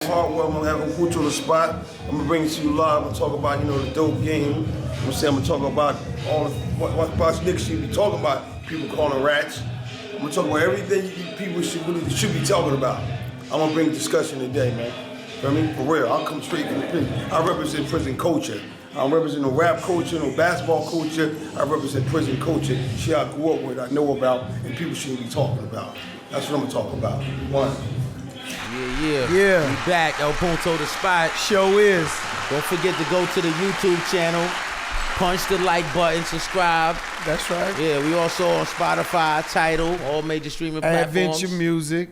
Hartwell. I'm gonna have a Punto The Spot. I'm gonna bring it to you live. I'm gonna talk about, the dope game. I'm gonna talk about all the, what niggas should be talking about. People calling rats. I'm gonna talk about everything people should be talking about. I'm gonna bring discussion today, man. For real. I'll come straight from the prison. I represent prison culture. I don't represent no rap culture, no basketball culture. I represent prison culture. Shit I grew up with, I know about, and people shouldn't be talking about. That's what I'm gonna talk about. One. Yeah. We back, El Punto The Spot. Show is. Don't forget to go to the YouTube channel, punch the like button, subscribe. That's right. Yeah, we also on Spotify, Tidal, all major streaming platforms.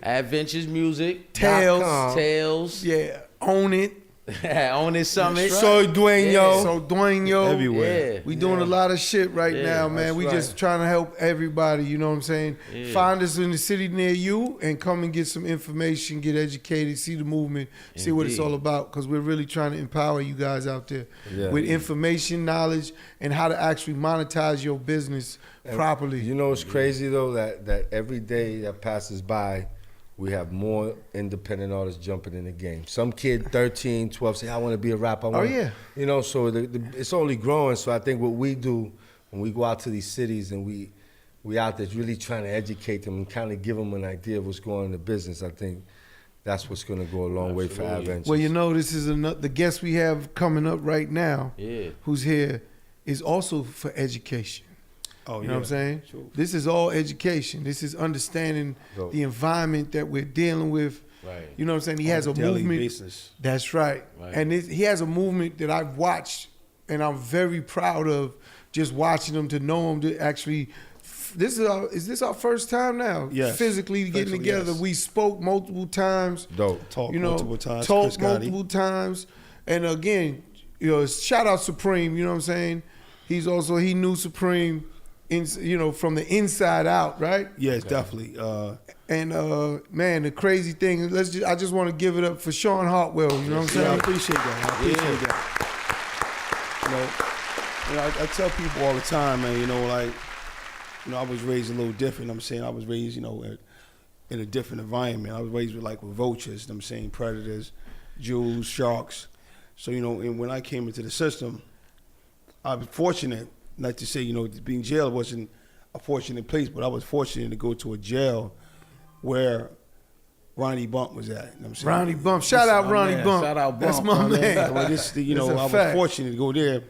Adventures Music. Tales. Yeah. Own It. On this summit. Right. So Dueño. Everywhere. Yeah. We doing a lot of shit right now, man. We just trying to help everybody, you know what I'm saying? Yeah. Find us in the city near you and come and get some information, get educated, see the movement, see what it's all about, because we're really trying to empower you guys out there with information, knowledge, and how to actually monetize your business properly. You know, it's crazy though that every day that passes by, we have more independent artists jumping in the game. Some kid, 13, 12, say, I want to be a rapper. You know, so it's only growing. So I think what we do when we go out to these cities and we out there really trying to educate them and kind of give them an idea of what's going on in the business, I think that's what's going to go a long way for Adventures. Well, this is the guest we have coming up right now, who's here, is also for education. You know what I'm saying? Sure. This is all education. This is understanding the environment that we're dealing with. Right. You know what I'm saying? He has a movement. Basis. That's right. And he has a movement that I've watched, and I'm very proud of just watching him, to know him, to actually. Is this our first time now? Yes. Physically getting together. Yes. We spoke multiple times. Talked multiple times. Talked multiple times. And again, shout out Supreme. You know what I'm saying? He knew Supreme. From the inside out, right? Yes, definitely. Man, the crazy thing, I just want to give it up for Shawn Hartwell. You know what I'm saying? I appreciate that. I tell people all the time, man. I was raised a little different. I'm saying I was raised, in a different environment. I was raised with vultures. I'm saying predators, jewels, sharks. So and when I came into the system, I was fortunate. Not to say, being jailed wasn't a fortunate place, but I was fortunate to go to a jail where Ronnie Bump was at. You know what I'm saying? Ronnie Bump. Shout out Ronnie Bump. Shout out Bump. That's my man. Well, I was fortunate to go there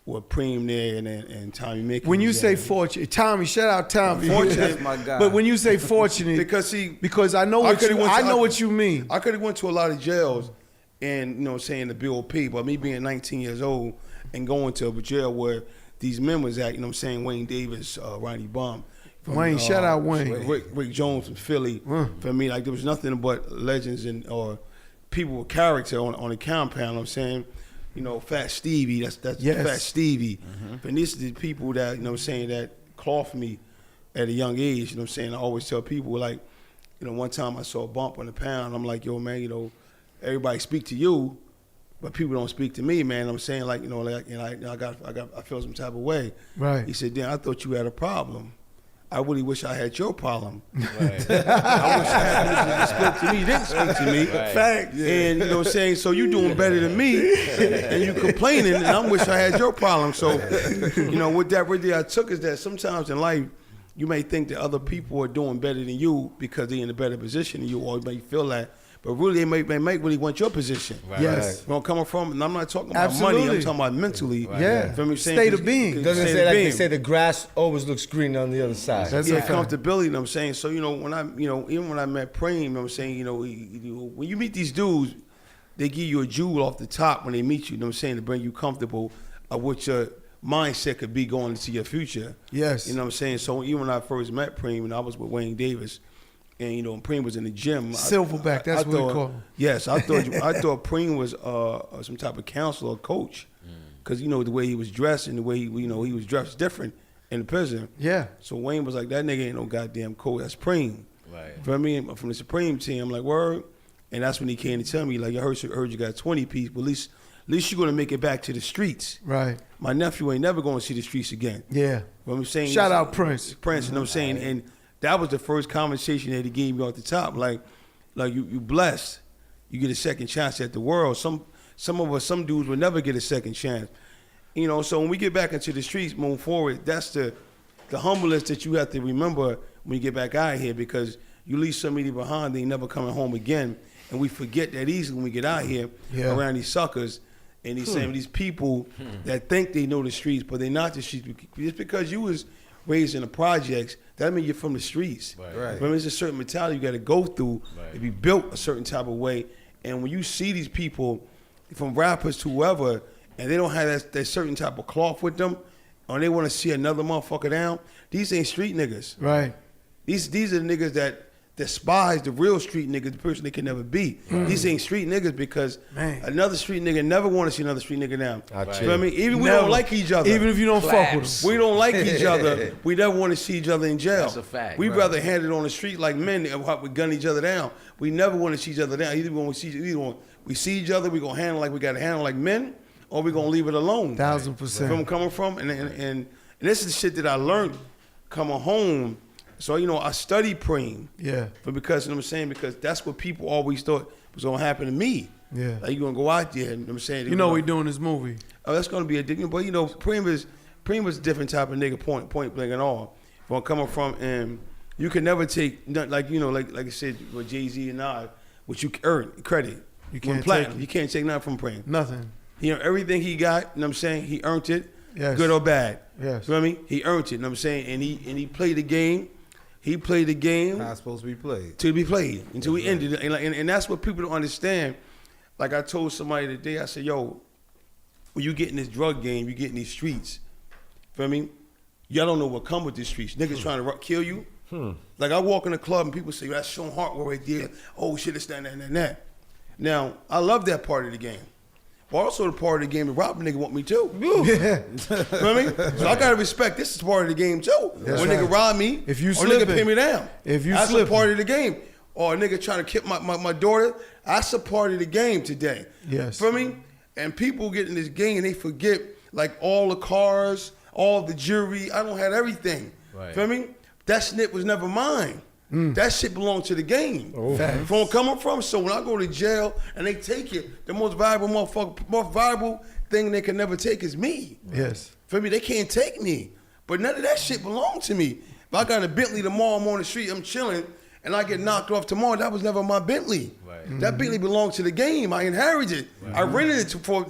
with Preem there and Tommy Mickey. When you say fortunate, Tommy, shout out Tommy. Fortunate, my guy. But when you say fortunate, because I know what you mean. I could have went to a lot of jails and, saying the BOP, but me being 19 years old and going to a jail where these men was at, Wayne Davis, Ronnie Bump. Wayne, shout out Wayne. Rick Jones from Philly. For me, there was nothing but legends or people with character on the compound. I'm saying, Fat Stevie, that's Fat Stevie. Mm-hmm. And these are the people that, that cloth me at a young age. I always tell people, one time I saw a bump on the pound. I'm like, yo, man, everybody speak to you, but people don't speak to me, man. I'm saying, I feel some type of way. Right. He said, damn, I thought you had a problem. I really wish I had your problem. Right. I wish I had you spoke to me. You didn't speak to me. Right. Fact. Yeah. And, so you doing better than me, and you complaining, and I wish I had your problem. So, what I took is that sometimes in life, you may think that other people are doing better than you because they're in a better position than you, or you may feel that. But really, they may really want your position. Right. Yes. Where I'm coming from, and I'm not talking about money. I'm talking about mentally. Right. Yeah. Feel me? State of being. Doesn't say like they say the grass always looks green on the other side. That's comfortability. You know what I'm saying? So when I, even when I met Preem, you know what I'm saying? When you meet these dudes, they give you a jewel off the top when they meet you. You know what I'm saying? To bring you comfortable of what your mindset could be going into your future. Yes. You know what I'm saying? So even when I first met Preem, and I was with Wayne Davis. And Preem was in the gym. Silverback, that's what we call him. Yes, I thought Preem was some type of counselor or coach, because the way he was dressed and the way he was dressed different in the prison. Yeah. So Wayne was like, that nigga ain't no goddamn coach. That's Preem. Right. For me, from the Supreme team, I'm like, word. And that's when he came to tell me, I heard you got 20 people. At least you're gonna make it back to the streets. Right. My nephew ain't never gonna see the streets again. Yeah. What I'm saying. Shout out Prince. Prince, you know what I'm saying, and that was the first conversation that he gave me off the top. Like you blessed. you get a second chance at the world. Some dudes will never get a second chance. You know, so when we get back into the streets, moving forward, that's the humbleness that you have to remember when you get back out here, because you leave somebody behind, they never coming home again. And we forget that easily when we get out here around these suckers and these people that think they know the streets, but they're not the streets. Just because you was raised in the projects, that means you're from the streets. Right. Remember, there's a certain mentality you got to go through to be built a certain type of way. And when you see these people, from rappers to whoever, and they don't have that certain type of cloth with them, or they want to see another motherfucker down, these ain't street niggas. Right. These are the niggas that despise the real street niggas, the person they can never be. These ain't street niggas because another street nigga never want to see another street nigga down. You know what I mean? Even we don't like each other. Even if you don't fuck with them. We don't like each other. We never want to see each other in jail. That's a fact. We'd rather hand it on the street like men we gun each other down. We never want to see each other down. Either when we see each other, we gonna handle like we gotta handle like men, or we gonna leave it alone. 1000%. Where I'm coming from, and this is the shit that I learned coming home. So, you know, I studied praying. Yeah. But because, you know what I'm saying, because that's what people always thought was going to happen to me. Yeah. Like, you're going to go out there, you know what I'm saying? You know we're doing this movie. Oh, that's going to be a different, but, you know, Preem is a different type of nigga, point blank and all. Where I'm coming from, and you can never take, like, you know, like I said, with Jay-Z and I, what you earn, credit. You can't platinum. take it. You can't take nothing from Preem. Nothing. You know, everything he got, you know what I'm saying, he earned it, yes. Good or bad. Yes. You know what I mean? He earned it, you know what I'm saying? And he played the game. He played the game. Not supposed to be played. To be played until we ended it. And that's what people don't understand. Like I told somebody today, I said, yo, when you get in this drug game, you get in these streets. Feel me? Y'all don't know what come with these streets. Niggas trying to kill you. Like I walk in the club and people say, that's Shawn Hartwell right there. Oh shit, it's that. Now, I love that part of the game. But also the part of the game the robbing nigga want me too. Yeah. You know what I mean? So I gotta respect this is part of the game too. That's when right. nigga rob me, if you or nigga pin me down. If you that's slipping. a part of the game. Or a nigga trying to kill my daughter, that's a part of the game today. Yes. For me? And people get in this game and they forget like all the cars, all the jewelry. I don't have everything. Right. Feel me? That shit was never mine. That shit belonged to the game. Facts. From where I'm coming from. So when I go to jail and they take it, the most valuable thing they can never take is me. Yes. For me, they can't take me. But none of that shit belonged to me. If I got a Bentley tomorrow, I'm on the street, I'm chilling, and I get knocked off tomorrow, that was never my Bentley. Right. That Bentley belonged to the game. I inherited it. Right. I rented it for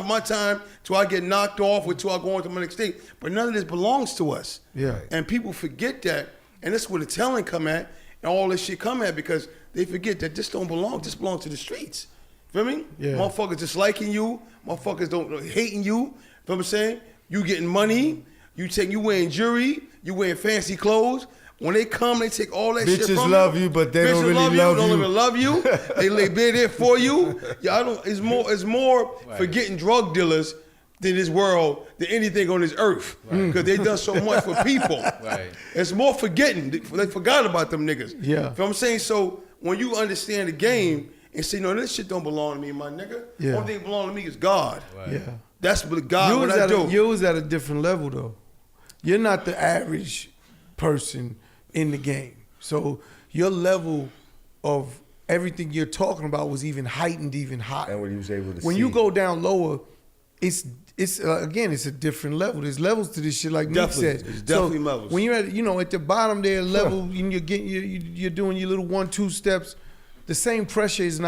my time, till I get knocked off or till I go on to my next state. But none of this belongs to us. Yeah. And people forget that. And that's where the talent come at and all this shit come at, because they forget that this don't belong. This belongs to the streets. Feel me? Yeah. Motherfuckers disliking you. Motherfuckers don't hating you. Feel what I'm saying? You getting money. You wearing jewelry. You wearing fancy clothes. When they come, they take all that shit from you. Bitches love you, but they don't really love you. Don't even love you. They be there for you. Yeah, It's more right. for getting drug dealers than this world, than anything on this earth. Because they done so much for people. Right. It's more forgetting. They forgot about them niggas. Yeah. You know what I'm saying? So when you understand the game and say, no, this shit don't belong to me, my nigga. Yeah. Only thing belong to me is God. Right. Yeah. That's what God, what I do. You was at a different level, though. You're not the average person in the game. So your level of everything you're talking about was even heightened, even higher. And when he was able to when see. you go down lower, it's again, it's a different level. There's levels to this shit, like Nick said. It's definitely levels. When you're at the bottom there level, and you're doing your little 1-2 steps, the same pressure is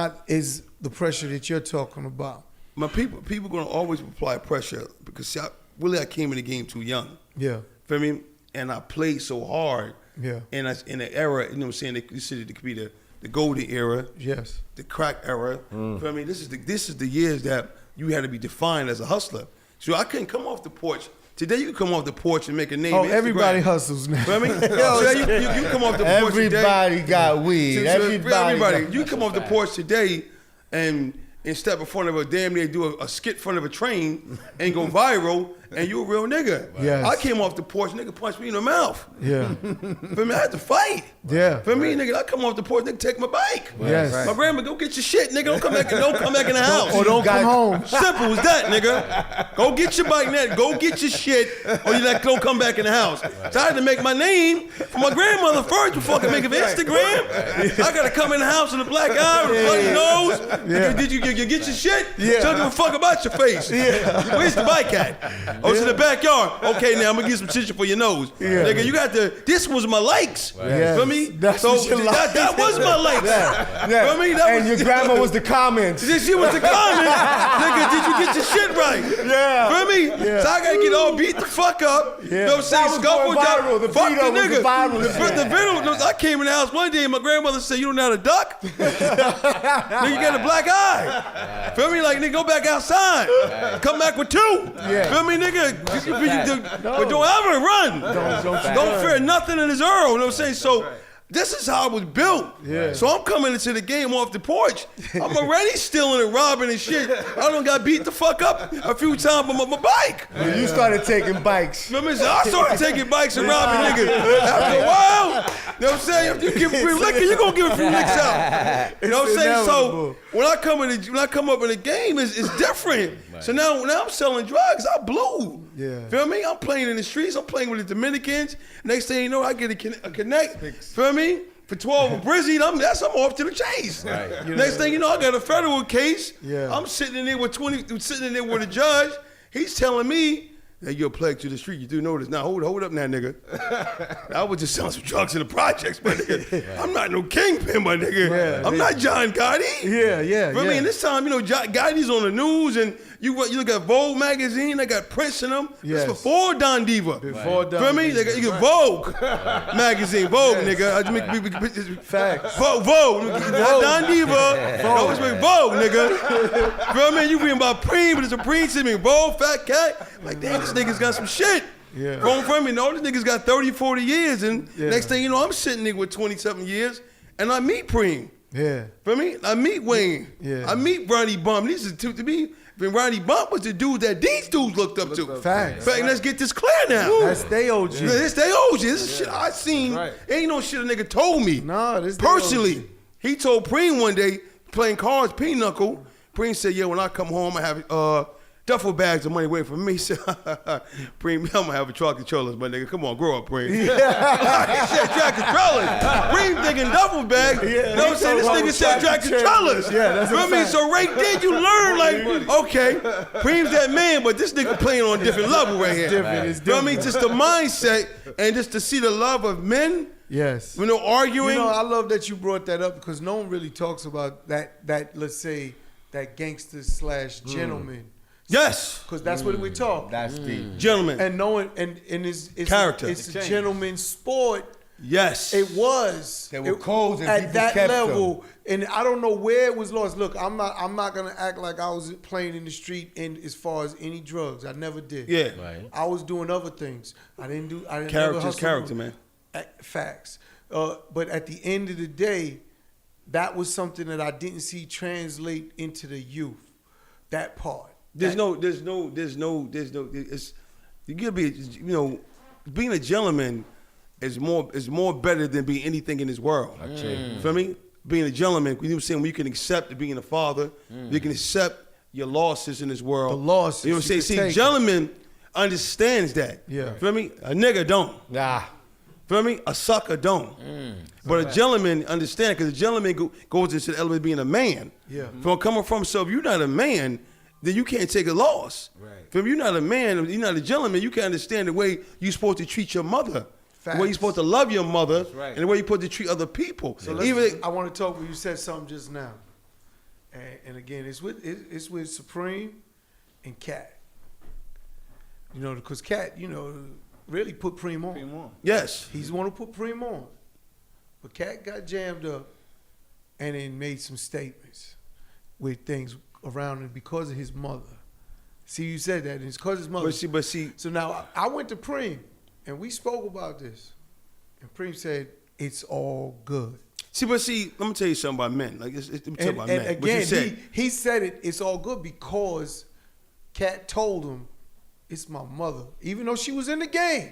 the pressure that you're talking about. My people gonna always apply pressure because see, I came in the game too young. Yeah. Feel me? And I played so hard. Yeah. And in the era, you know what I'm saying, they considered it could be the golden era. Yes. The crack era. Feel me? This is the years that you had to be defined as a hustler. So I couldn't come off the porch. Today you can come off the porch and make a name. Oh, Instagram. Everybody hustles now. Feel me? Today you come off the porch today. Everybody got weed. Everybody. You come off the porch today and step in front of a damn near do a skit in front of a train and go viral and you a real nigga. Yes. I came off the porch, nigga punched me in the mouth. Yeah. For me, I had to fight. Yeah. For me, nigga, I come off the porch, nigga, take my bike. Yes. My grandma, go get your shit, nigga. Don't come back in the house. Or don't come home. Simple as that, nigga. Go get your bike, nigga. Go get your shit, or you don't come back in the house. So I had to make my name for my grandmother first before I could make it for Instagram. I gotta come in the house with a black eye, with a funny nose. Yeah. Did you get your shit? Yeah. Don't give a fuck about your face. Yeah. Where's the bike at? Oh, it's in the backyard. Okay, now I'm gonna get some tissue for your nose. Yeah. Nigga, you got to. This was my likes. Yes. Feel me? That's So what you like. that was my likes. Yeah. Feel me? That And was, your grandma was the comments. She was the comment. Nigga, did you get your shit right? Yeah. Feel me? Yeah. So I gotta get all beat the fuck up. Yeah. You know what I'm saying? That was Scuffle going viral. The fuck video the was nigga. viral. The video, I came in the house one day and my grandmother said, "You don't know how to duck? Nigga, you got a black eye." Feel me? Like, nigga, go back outside. Come back with 2. Yeah. Feel me, nigga? But don't ever run. Don't fear nothing in this earl. You know what I'm saying? So this is how I was built. Yeah. So I'm coming into the game off the porch. I'm already stealing and robbing and shit. I done got beat the fuck up a few times with my bike. When you started taking bikes. Remember, so I started taking bikes and robbing niggas. After a while, you know what I'm saying? If you give free liquor, you gonna give a few licks out. You know what I'm saying? So when I come up in the game, it's different. So now I'm selling drugs. I blew. Yeah. Feel me? I'm playing in the streets. I'm playing with the Dominicans. Next thing you know, I get a connect. Feel me? For 12 with Brizzy, I'm off to the chase. Right. Next thing you know, I got a federal case. Yeah. I'm sitting in there with a judge. He's telling me, "Hey, you're a plague to the street. You do know this." Now, hold up now, nigga. I was just selling some drugs in the projects, my nigga. I'm not no kingpin, my nigga. Yeah, I'm not John Gotti. Yeah. Feel me? And this time, John Gotti's on the news, and you look at Vogue magazine, they got Prince in them. Yes. It's before Don Diva. Before Don Feel me? Diva. You get Vogue magazine, Vogue, nigga. Facts. Vogue. Not Don Diva. Always make Vogue, nigga. Feel me? You reading about Preem, but it's a Preem to me. Vogue, Fat Cat. Like, damn, this nigga's got some shit. Yeah. Going from me. No, this nigga's got 30, 40 years, and next thing you know, I'm sitting there with 20-something years, and I meet Preem. Yeah. Feel me? I meet Wayne. Yeah. I meet Ronnie Bump. These are to me. Ronnie Bump was the dude that these dudes looked up to. Facts. Let's get this clear now. That's they OG. Yeah, this they OG. This is shit I seen. Right. Ain't no shit a nigga told me. No, this personally. He told Preem one day playing cards, pinochle. Preem said, "Yeah, when I come home, I have duffel bags of money waiting for me." He said, "Preem, I'm gonna have a truck controllers, my nigga. Come on, grow up, Preem." He said track controllers. Preem thinking duffel bag. You know what I'm saying? This nigga said track controllers. Yeah, that's what I mean. So right there, you learn like, okay, Preem's that man, but this nigga playing on a different level right here. It's different. You know what I mean? Just the mindset and just to see the love of men. Yes. Arguing. You know, I love that you brought that up because no one really talks about that let's say, that gangster / gentleman. Yes. Because that's what we talk. That's deep. Gentleman. And knowing, and it's character. It's a gentleman's sport. Yes. It was. There were codes and at people that kept level. them. And I don't know where it was lost. Look, I'm not gonna act like I was playing in the street in as far as any drugs. I never did. Yeah. Right. I was doing other things. I didn't Character's character, man. Facts. But at the end of the day, that was something that I didn't see translate into the youth. That part. It's you gotta be, being a gentleman is more better than being anything in this world. Feel me? Being a gentleman, you were saying, when you can accept being a father, you can accept your losses in this world. The losses. You know what I'm saying? See, gentleman understands that. Yeah. Feel me? A nigga don't. Nah. Feel me? A sucker don't. But a gentleman understands, because a gentleman goes into the element of being a man. Yeah. From coming from, so if you're not a man, then you can't take a loss. Right. If you're not a man, you're not a gentleman, you can't understand the way you're supposed to treat your mother. Facts. The way you're supposed to love your mother, right. and the way you're supposed to treat other people. So I want to talk when you said something just now. And again, it's with Supreme and Cat. Because Cat, really put Preem on. Yes. He's the one who put Preem on. But Cat got jammed up and then made some statements with things around him because of his mother. See, you said that, and it's because of his mother. But see. So now I went to Preem, and we spoke about this. And Preem said, it's all good. Let me tell you something about men. Let me tell you about men. Again, he said it's all good because Cat told him it's my mother. Even though she was in the game.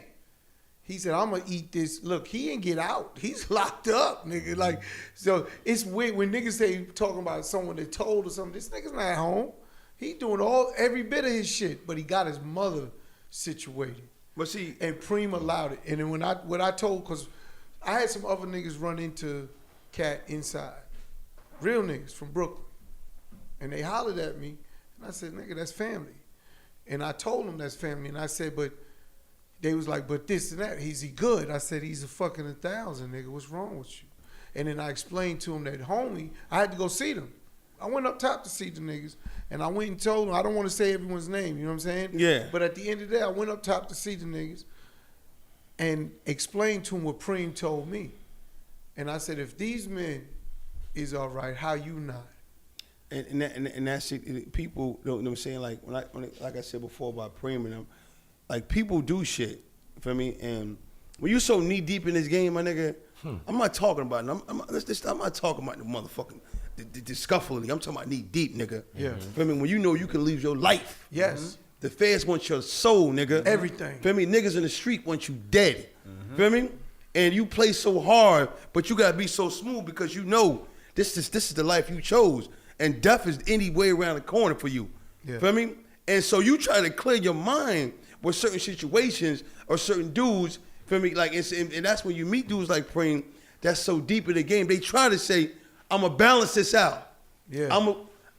He said, I'm going to eat this. Look, he didn't get out. He's locked up, nigga. Like, so it's weird when niggas say, talking about someone they told or something, this nigga's not at home. He doing every bit of his shit, but he got his mother situated. But see, and Preem allowed it. And then what I told, because I had some other niggas run into Cat inside. Real niggas from Brooklyn. And they hollered at me. And I said, nigga, that's family. And I told them that's family. And I said, but they was like, but this and that, is he good? I said, he's a fucking 1,000, nigga. What's wrong with you? And then I explained to him that homie, I had to go see them. I went up top to see the niggas. And I went and told them, I don't want to say everyone's name, you know what I'm saying? Yeah. But at the end of the day, I went up top to see the niggas and explained to them what Preem told me. And I said, if these men is all right, how you not? And that's it. People, you know what I'm saying? Like like I said before about Preem and them, like people do shit, you feel me? And when you so knee deep in this game, my nigga, I'm not talking about it. I'm not talking about the motherfucking the scuffling. I'm talking about knee deep, nigga. Yeah. Feel me? When you know you can lose your life. Yes. The feds want your soul, nigga. Everything. Feel me? Niggas in the street want you dead. Feel me? And you play so hard, but you gotta be so smooth because you know this is the life you chose. And death is any way around the corner for you. Yeah. Feel me? And so you try to clear your mind with certain situations or certain dudes, feel me? Like, and that's when you meet dudes like Preem that's so deep in the game. They try to say, I'm going to balance this out. Yeah. I'm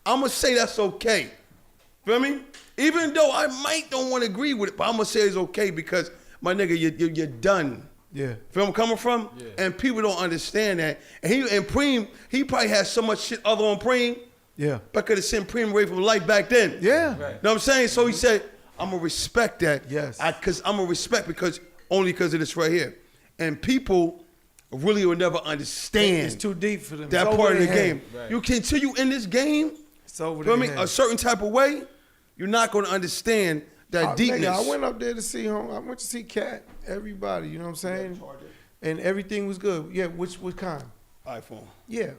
going to say that's okay. Feel me? Even though I don't want to agree with it, but I'm going to say it's okay because, my nigga, you're done. Yeah. Feel where I'm coming from? Yeah. And people don't understand that. And Preem, he probably has so much shit other on Preem. Yeah. But could have sent Preem away from life back then. Yeah. Right. You know what I'm saying? So he said, I'm going to respect that. Yes. Because I'm going to respect only because of this right here. And people really will never understand. It's too deep for them. That part of the game. Right. You continue in this game, it's over feel me? A certain type of way, you're not going to understand that deepness. Nigga, I went up there to see him. I went to see Cat, everybody, you know what I'm saying? And everything was good. Yeah, which kind? iPhone. Yeah.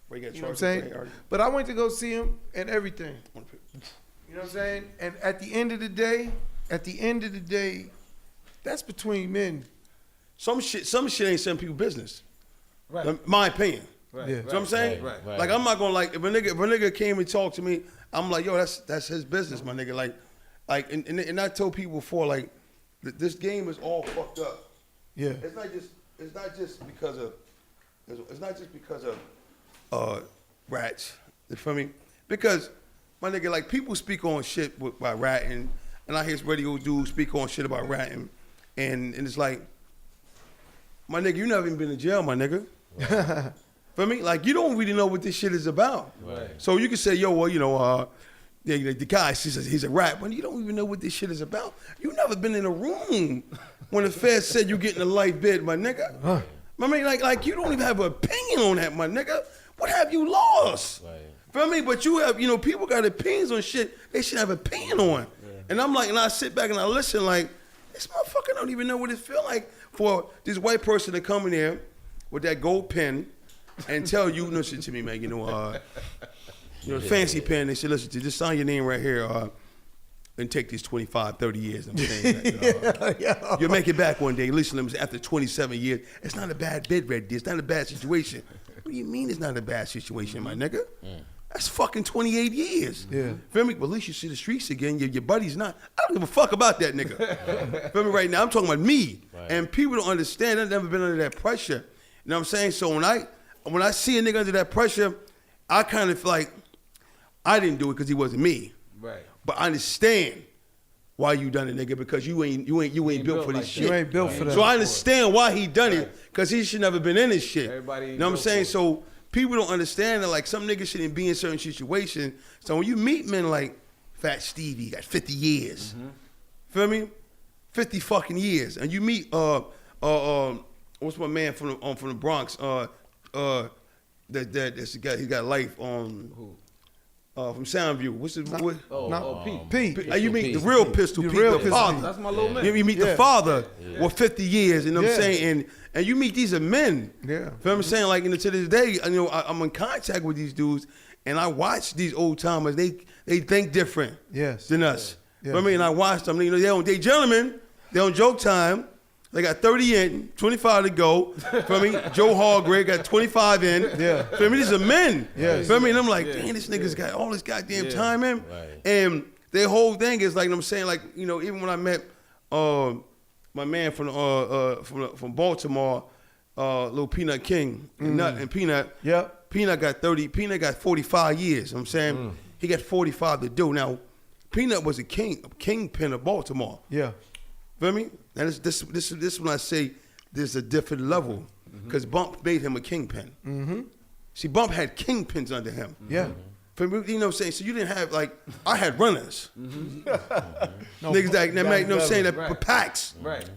Where you got know what I'm saying? But I went to go see him and everything. You know what I'm saying? And at the end of the day, that's between men. Some shit ain't some people's business. Right. My opinion. Right. You know what I'm saying? Right. Like I'm not gonna if a nigga came and talked to me, I'm like, yo, that's his business, my nigga. Like and I told people before, like, this game is all fucked up. Yeah. It's not just because of rats. You feel me? Because my nigga, like, people speak on shit about ratting, and I hear radio dudes speak on shit about ratting, and it's like, my nigga, you never even been to jail, my nigga. Right. Feel me? Like, you don't really know what this shit is about. Right. So you can say, yo, well, you know, the guy says he's a rat, but you don't even know what this shit is about. You never been in a room when the Fed said you getting a light bid, my nigga. Huh. I mean, like you don't even have an opinion on that, my nigga. What have you lost? Right. Feel me? But you have, people got opinions on shit they should have an opinion on. Yeah. And I'm like, and I sit back and I listen like, this motherfucker don't even know what it feel like for this white person to come in there with that gold pen and tell you, listen to me, man, fancy pen. They said, listen, just sign your name right here and take these 25, 30 years. I'm saying that, you'll make it back one day. Listen to them after 27 years. It's not a bad bid, Red D. It's not a bad situation. What do you mean it's not a bad situation, my nigga? That's fucking 28 years. Yeah. Feel me? Well, at least you see the streets again. Your buddy's not. I don't give a fuck about that nigga. Feel me? Right now, I'm talking about me. Right. And people don't understand. I've never been under that pressure. You know what I'm saying? So when I see a nigga under that pressure, I kind of like, I didn't do it because he wasn't me. Right. But I understand why you done it, nigga, because you ain't built for this shit. You ain't built for that. So I understand why he done it, because he should never been in this shit. You know what I'm saying? So people don't understand that, like, some niggas shouldn't be in certain situations. So when you meet men like Fat Stevie, got 50 years. Feel me? 50 fucking years. And you meet what's my man from the Bronx? That's the guy, he got life on from Soundview. What's his Pete. You meet the real Pistol Pete, the father. That's my little man. You meet the father with 50 years, you know what I'm saying? And you meet these are men. Yeah. Feel what I'm saying? Like, to this day, I'm in contact with these dudes, and I watch these old timers. They think different than us. Yeah. I mean, and I watched them. You know, they gentlemen. They on joke time. They got 30 in, 25 to go. Feel me? Joe Hargrave got 25 in. Yeah. Feel me? These are men. Yeah. Feel me? And I'm like, damn, this nigga's got all this goddamn time in. Right. And their whole thing is like, you know what I'm saying, like, you know, even when I met my man from Baltimore, Little Peanut King, and Peanut. Yeah. Peanut got 45 years. You know what I'm saying? He got 45 to do. Now, Peanut was a kingpin of Baltimore. Yeah. Feel me? And this when I say there's a different level, because Bump made him a kingpin. Mm-hmm. See, Bump had kingpins under him. Yeah. You know what I'm saying? So you didn't have, like, I had runners. Mm-hmm. Niggas that you know what I'm saying, that packs. Right.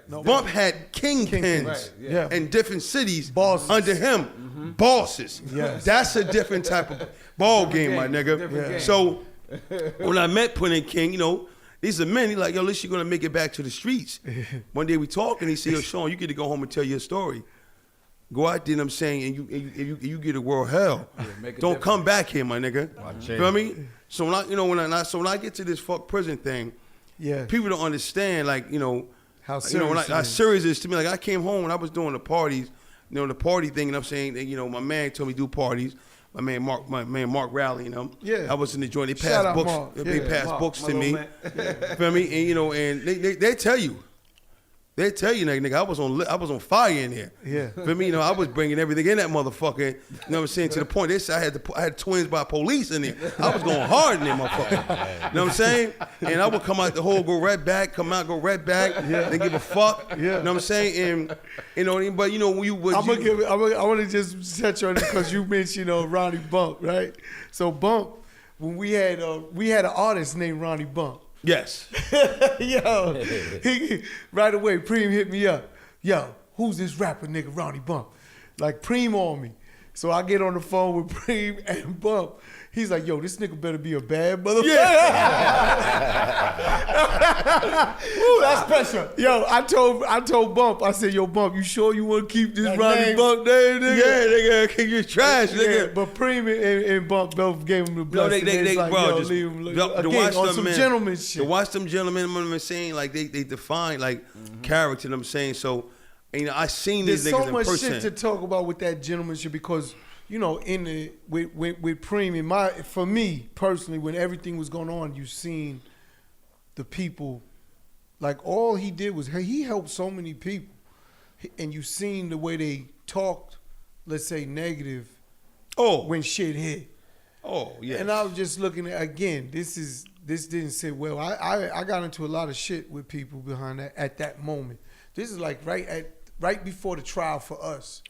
No, Bump had kingpins right. In different cities under him. Mm-hmm. Bosses. Yes. That's a different type of ball game, my nigga. So when I met Puddin' King, you know, these are men. He's like, yo, at least you're gonna make it back to the streets. One day we talk and he said, yo, Shawn, you get to go home and tell your story. Go out there, you know what I'm saying, and you get a world hell. Yeah, don't come back here, my nigga. Feel me? So when I get to this Fck Prison thing, people don't understand, like, you know, how serious it is to me. Like, I came home and I was doing the parties, you know, the party thing, and I'm saying, and, you know, my man told me to do parties. My man Mark Rowley, you know. Yeah. I was in the joint. They passed books. They passed books to me. Feel me? And you know, and they tell you. They tell you, nigga, I was on fire in here. Yeah. Feel me? You know, I was bringing everything in that motherfucker. You know what I'm saying? To the point they said I had twins by police in there. I was going hard in there, motherfucker. You know what I'm saying? And I would come out the hole, go right back, come out, go right back. Yeah. They give a fuck. Yeah. You know what I'm saying? And you know, but you know when you would. I want to just touch on it because you mentioned Ronnie Bump, right? So Bump, when we had an artist named Ronnie Bump. Yes. Yo, right away, Preem hit me up. Yo, who's this rapper nigga Ronnie Bump? Like, Preem on me. So I get on the phone with Preem and Bump. He's like, yo, this nigga better be a bad motherfucker. Yeah. Ooh, that's pressure. Yo, I told Bump, I said, yo, Bump, you sure you want to keep this Ronnie Bump name, nigga? Yeah, nigga, you trash, nigga. Yeah, but Preem and Bump both gave him the blessing. No, they like, bro, yo, just leave him, again, on some gentleman shit. To watch them gentlemen, I'm saying, like, they define, like, character, you know what I'm saying? So, you know, I seen these niggas in person. There's so much shit to talk about with that gentleman shit because, you know, with Preem, for me personally, when everything was going on, you seen the people, like, all he did was he helped so many people, and you seen the way they talked, let's say negative, when shit hit. Oh yeah. And I was just looking at, again, this didn't sit well. I got into a lot of shit with people behind that at that moment. This is like right before the trial for us.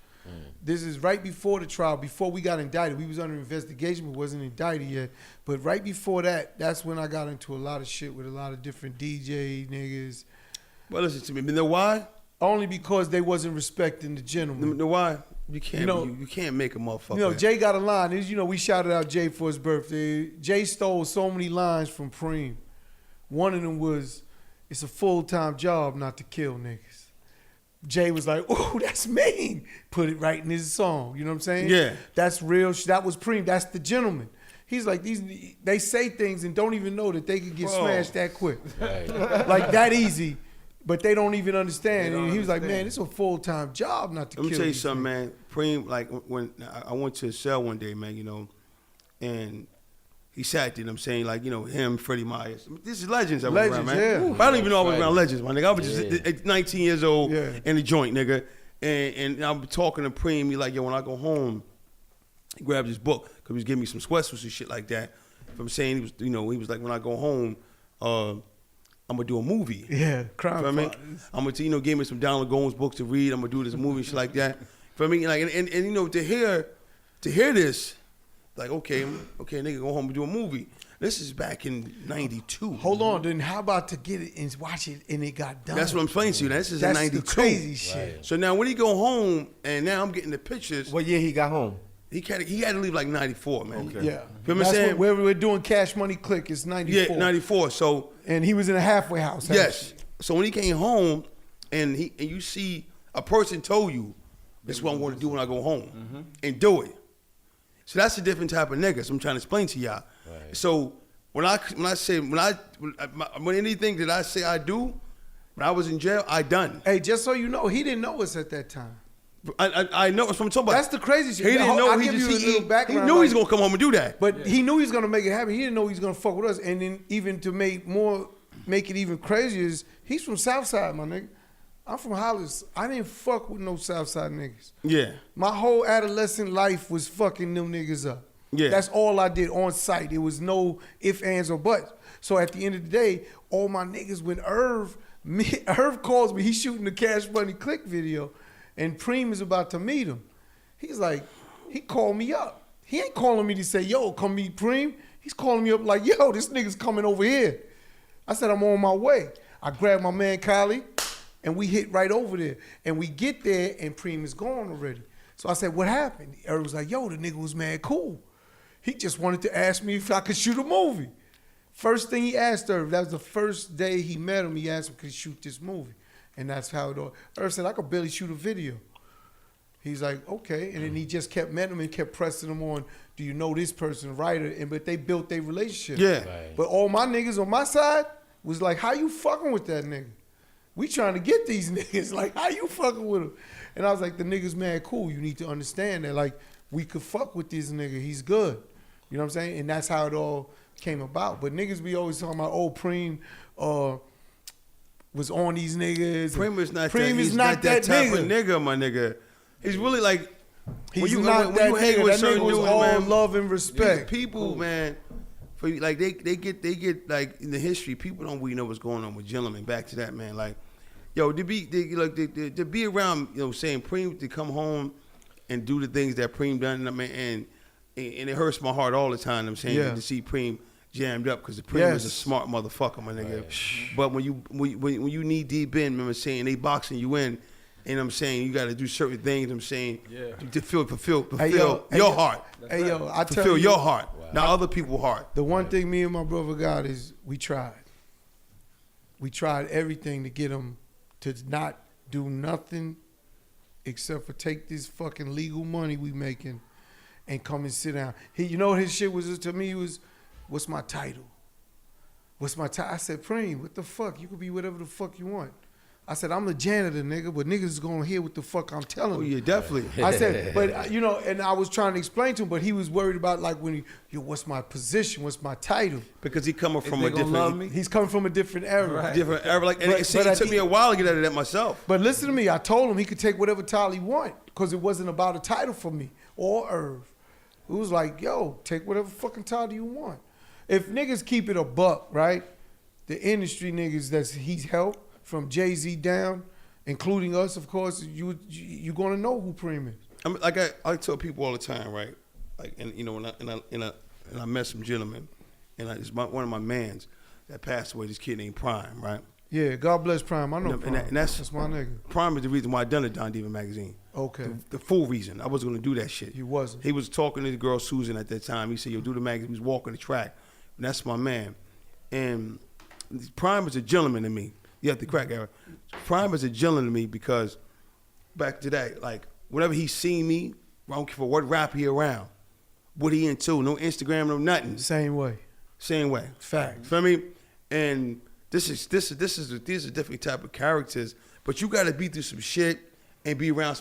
This is right before the trial, before we got indicted. We was under investigation, but wasn't indicted yet. But right before that, that's when I got into a lot of shit with a lot of different DJ niggas. Well, listen to me. You know why? Only because they wasn't respecting the gentleman. You know why? You can't. You can't make a motherfucker. You know, Jay got a line. You know, we shouted out Jay for his birthday. Jay stole so many lines from Preem. One of them was, "It's a full-time job not to kill niggas." Jay was like, "Ooh, that's mean." Put it right in his song. You know what I'm saying? Yeah. That's real. That was Preem. That's the gentleman. He's like, they say things and don't even know that they could get smashed that quick. Right. Like that easy, but they don't even understand. And he was like, man, it's a full-time job not to kill. Let me tell you something, man. Preem, like, when I went to his cell one day, man, you know, and he sat there, I'm saying, like, you know, him, Freddie Myers. I mean, this is legends I was around, man. Yeah. I don't even know I was around legends, my nigga. I was just 19 years old in the joint, nigga. And I'm talking to Preem. He like, yo, when I go home, he grabbed his book, because he was giving me some sweatsuits and shit like that. If I'm saying, he was, you know, he was like, when I go home, I'm going to do a movie. Yeah, crime fighters. I'm going to, you know, give me some Donald Gomes books to read. I'm going to do this movie and shit like that. For me, like, and you know, to hear this, like, okay, nigga, go home and do a movie. This is back in '92. Hold on, then how about to get it and watch it and it got done? That's what I'm saying to you. This is in '92. That's the crazy shit. Right. So now when he go home, and now I'm getting the pictures. What year he got home? He had to leave like '94, man. Okay. Yeah. You know what I'm saying? Where we're doing Cash Money Click, it's '94. Yeah, '94. So. And he was in a halfway house. Yes. So when he came home, and you see a person told you, this is what I'm going to do when I go home, and do it. So that's a different type of nigga. So I'm trying to explain to y'all. Right. So When anything that I say I do, when I was in jail, I done. Hey, just so you know, he didn't know us at that time. I know. That's what I'm talking about. That's the crazy shit. He didn't know. He knew he was gonna come home and do that. But he knew he was gonna make it happen. He didn't know he was gonna fuck with us. And then even to make it even crazier is he's from Southside, my nigga. I'm from Hollis. I didn't fuck with no Southside niggas. Yeah. My whole adolescent life was fucking them niggas up. Yeah. That's all I did on site. There was no ifs, ands, or buts. So at the end of the day, all my niggas, when Irv calls me, he's shooting the Cash Money Click video, and Preem is about to meet him. He's like, he called me up. He ain't calling me to say, yo, come meet Preem. He's calling me up like, yo, this nigga's coming over here. I said, I'm on my way. I grabbed my man Kylie, and we hit right over there. And we get there, and Preem is gone already. So I said, what happened? Irv was like, yo, the nigga was mad cool. He just wanted to ask me if I could shoot a movie. First thing he asked Irv, that was the first day he met him, he asked him, could he shoot this movie? And that's how it all, Irv said, I could barely shoot a video. He's like, okay. And then he just kept meeting him and kept pressing him on, do you know this person, writer? But they built their relationship. Yeah. Right. But all my niggas on my side was like, how you fucking with that nigga? We trying to get these niggas. Like, how you fucking with him? And I was like, the nigga's mad cool. You need to understand that, like, we could fuck with this nigga. He's good. You know what I'm saying? And that's how it all came about. But niggas be always talking about, oh, Preem was on these niggas. Preem is not that type of nigga, my nigga. He's really like, he's not that nigga. That nigga was all man, love and respect. People, man, for like they get like in the history, people don't really know what's going on with gentlemen. Back to that, man. Like, yo, to be around, you know, saying Preem to come home and do the things that Preem done, and it hurts my heart all the time. I'm saying to see Preem jammed up because the Preem is a smart motherfucker, my nigga. Right. But when you knee deep in, remember saying they boxing you in, and I'm saying you got to do certain things. I'm saying to fulfill your heart. Hey yo, I tell you, fulfill your heart, not other people's heart. The one thing me and my brother got is we tried. We tried everything to get him to not do nothing except for take this fucking legal money we making and come and sit down. You know what his shit was to me was, what's my title? What's my title? I said, Preem, what the fuck? You could be whatever the fuck you want. I said, I'm the janitor, nigga, but niggas is gonna hear what the fuck I'm telling them. Oh, yeah, definitely. I said, but, you know, and I was trying to explain to him, but he was worried about, like, when what's my position? What's my title? Because he coming from a different... He's coming from a different era. Right. Different era. Like, and it took me a while to get out of that myself. But listen to me. I told him he could take whatever title he want because it wasn't about a title for me or Irv. It was like, yo, take whatever fucking title you want. If niggas keep it a buck, right? The industry niggas that he's helped, from Jay-Z down, including us, of course, you gonna know who Preem is. I mean, like I tell people all the time, right? Like, and you know, when I met some gentlemen, and it's one of my mans that passed away. This kid named Prime, right? Yeah, God bless Prime. I know Prime. And that's my nigga. Prime is the reason why I done a Don Diva magazine. Okay. The full reason. I wasn't gonna do that shit. He wasn't. He was talking to the girl Susan at that time. He said, "Yo, do the magazine." He was walking the track, and that's my man. And Prime is a gentleman to me. You have to crack era. Prime is a gentleman to me because back to that, like whenever he seen me, I don't care for what rap he around, what he into, no Instagram, no nothing. Same way. Fact. Feel me? And these are different type of characters, but you got to be through some shit and be around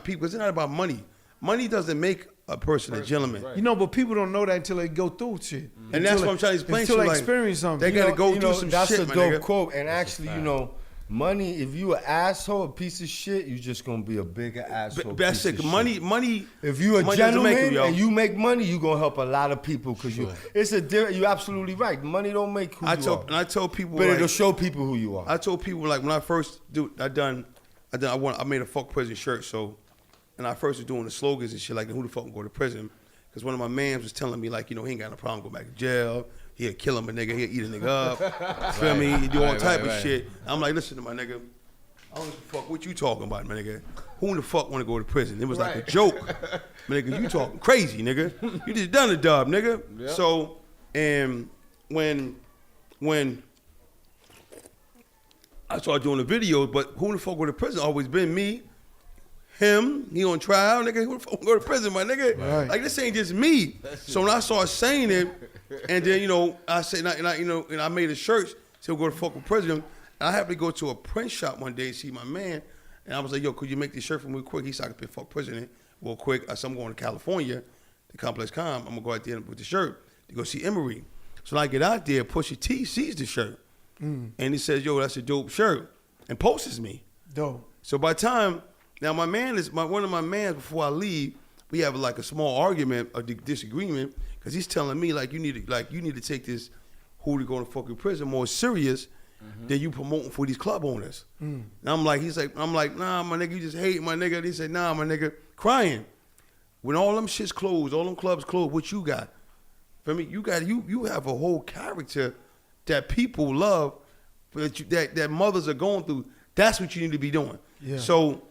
people. It's not about money. Money doesn't make a person a gentleman. Right. You know, but people don't know that until they go through shit. And that's what I'm trying to explain to you. Until they experience something. They got to go through some that's shit, a dope quote. And actually, you know, money, if you an asshole, a piece of shit, you just going to be a bigger asshole. That's it. Money. If you a gentleman and you make money, you going to help a lot of people because you're absolutely right. Money don't make who you are. And I told people. But it'll show people who you are. I told people, like, when I first I made a Fck Prison shirt, so. And I first was doing the slogans and shit like, who the fuck can go to prison? Because one of my mans was telling me, like, you know, he ain't got no problem going back to jail. He'll kill him a nigga. He'll eat a nigga up. Feel me? He do all type of shit. I'm like, listen to my nigga. I don't give a fuck what you talking about, my nigga. Who in the fuck want to go to prison? It was like a joke. My nigga, you talking crazy, nigga. You just done the dub, nigga. Yep. So, and when I started doing the videos, but who in the fuck go to prison? Always been me, him, he on trial, nigga, who the fuck go to prison, my nigga? Right. Like, this ain't just me. So when I started saying it, and then, you know, I said, and I made a shirt, said go to fuck with prison. And I happened to go to a print shop one day and see my man, and I was like, yo, could you make this shirt for me quick? He said I could fuck president real quick. I said, I'm going to California, the Complex Com. I'm going to go out there with the shirt to go see Emery. So when I get out there, Pusha T sees the shirt. And he says, yo, that's a dope shirt. And posts me. Dope. So by the time, now my man is, one of my mans, before I leave, we have like a small argument, a disagreement, because he's telling me you need to take this who to go to fucking prison more serious than you promoting for these club owners. And I'm like, nah, my nigga, you just hate my nigga. He said, nah, my nigga, crying. When all them shits closed, all them clubs closed, what you got? For me, you have a whole character that people love, that mothers are going through. That's what you need to be doing. Yeah. So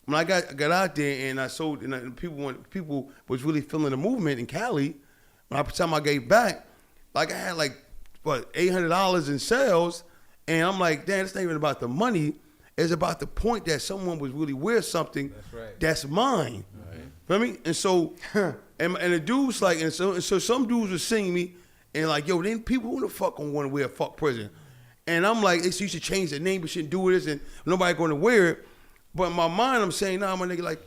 when I got out there and I sold, and people was really feeling the movement in Cali. By the time I gave back, like I had $800 in sales, and I'm like, damn, it's not even about the money. It's about the point that someone was really wear something that's mine. Right. Feel me? And so, and the dudes like, and so some dudes were seeing me, and like, yo, then people who the fuck gonna want to wear Fck Prison? And I'm like, you should change the name, you shouldn't do this, and nobody gonna wear it. But in my mind, I'm saying, nah, my nigga, like,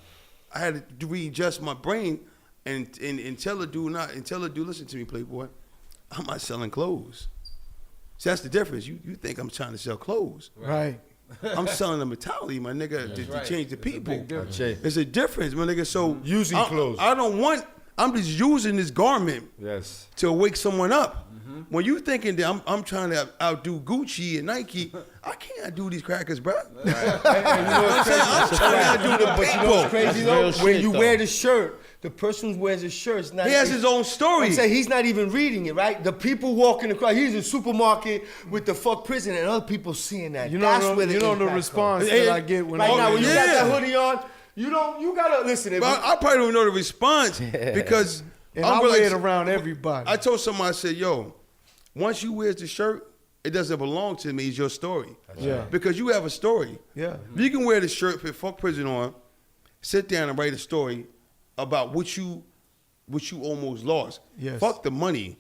I had to readjust my brain and tell the dude, listen to me, Playboy, I'm not selling clothes. See, that's the difference. You think I'm trying to sell clothes. Right. I'm selling the mentality, my nigga, to change the people. It's a difference, my nigga. So using clothes. I'm just using this garment to wake someone up. When you thinking that I'm trying to outdo Gucci and Nike, I can't outdo these crackers, bro. Right. You know what I'm saying? I'm trying to outdo the people. But you know what's crazy though? When you wear the shirt, the person who wears the shirt is not. He has his own story. I'm saying he's not even reading it, right? The people walking across, he's in a supermarket with the Fck Prison, and other people seeing that. That's where the response that I get when right now when you got that hoodie on. You gotta listen. I probably don't know the response because I wear it around everybody. I told somebody, I said, yo, once you wear the shirt, it doesn't belong to me. It's your story. Yeah. Because you have a story. Yeah. You can wear the shirt, put Fck Prison on, sit down and write a story about what you almost lost. Yes. Fuck the money.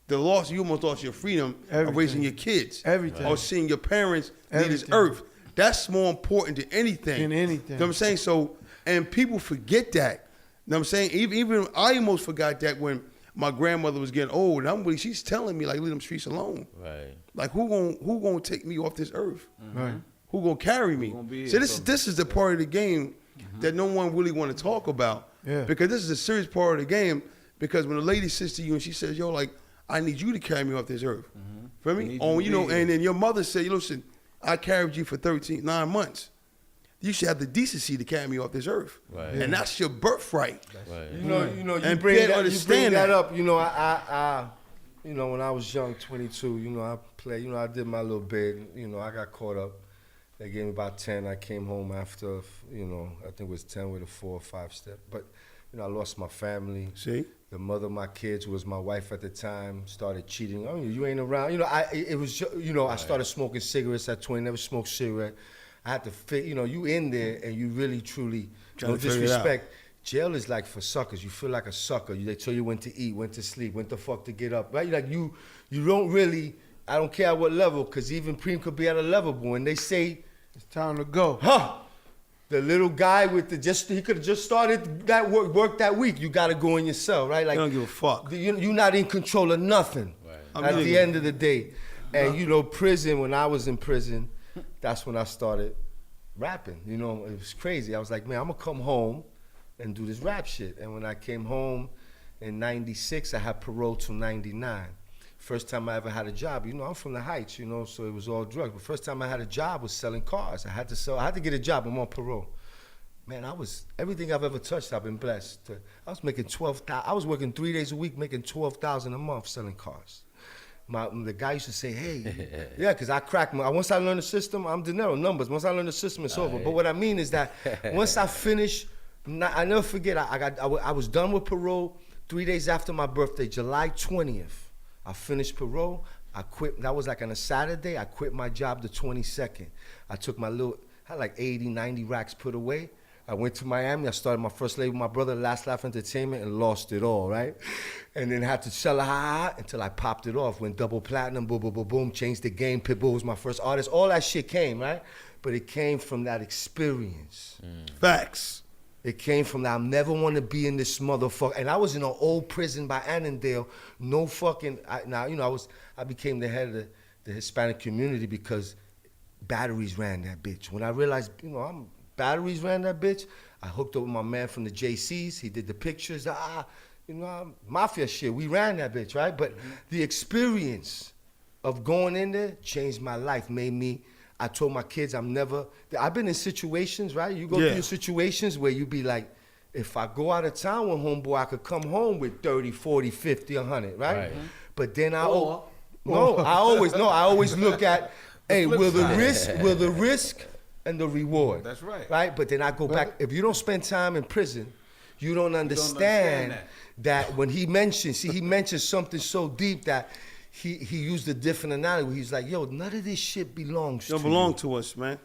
The loss, you almost lost your freedom of raising your kids. Everything. Or seeing your parents leave this earth. That's more important than anything. You know what I'm saying? So, and people forget that. You know what I'm saying? Even I almost forgot that when my grandmother was getting old. And she's telling me, like, leave them streets alone. Right. Like, who gonna take me off this earth? Right. Who gonna carry me? So this is the part of the game that no one really want to talk about. Yeah. Because this is a serious part of the game. Because when a lady says to you and she says, yo, like, I need you to carry me off this earth. Feel me? And then your mother said, listen, I carried you for 9 months. You should have the decency to carry me off this earth. Right. And that's your birthright. Right. You bring that up. You know, I when I was young, 22, I played, I did my little bit. I got caught up. They gave me about 10. I came home after, I think it was 10 with a 4 or 5 step. But, I lost my family. See? The mother of my kids, who was my wife at the time, started cheating. Oh, you ain't around. I started smoking cigarettes at 20, never smoked cigarette. I had to fit, you in there and you really, truly, no disrespect. Jail is like for suckers. You feel like a sucker. They tell you when to eat, when to sleep, when the fuck to get up, right? Like you don't really, I don't care at what level, because even Preem could be at a level, but when they say, it's time to go. The little guy with he could have just started that work that week. You got to go in yourself, right? Like, you don't give a fuck. You're not in control of nothing at the end of the day. And, prison, when I was in prison, that's when I started rapping. It was crazy. I was like, man, I'm going to come home and do this rap shit. And when I came home in 96, I had parole till 99. First time I ever had a job, I'm from the Heights, so it was all drugs. But first time I had a job was selling cars. I had to get a job. I'm on parole. Man, everything I've ever touched, I've been blessed. I was making $12,000. I was working 3 days a week, making $12,000 a month selling cars. The guy used to say, hey, yeah, because I cracked once I learned the system, I'm Dinero, numbers. Once I learned the system, it's over. But what I mean is that once I finished, I never forget, I was done with parole 3 days after my birthday, July 20th. I finished parole. I quit. That was like on a Saturday. I quit my job the 22nd. I took my had like 80, 90 racks put away. I went to Miami. I started my first label with my brother, Last Laugh Entertainment, and lost it all, right? And then had to sell it until I popped it off. Went double platinum, boom, boom, boom, boom, changed the game. Pitbull was my first artist. All that shit came, right? But it came from that experience. Facts. It came from that. I never want to be in this motherfucker. And I was in an old prison by Annandale. No fucking. I became the head of the Hispanic community because batteries ran that bitch. When I realized, batteries ran that bitch, I hooked up with my man from the JCs. He did the pictures. Mafia shit. We ran that bitch, right? But the experience of going in there changed my life. I told my kids I've been in situations, right? You go through situations where you be like, if I go out of town with homeboy, I could come home with 30, 40, 50, 100, right? But then I always look at, hey, will the risk and the reward. That's right. Right? But then I go back, if you don't spend time in prison, you don't understand that when he mentioned something so deep that he used a different analogy. He's like, yo, none of this shit belongs to you. Don't belong to us, man.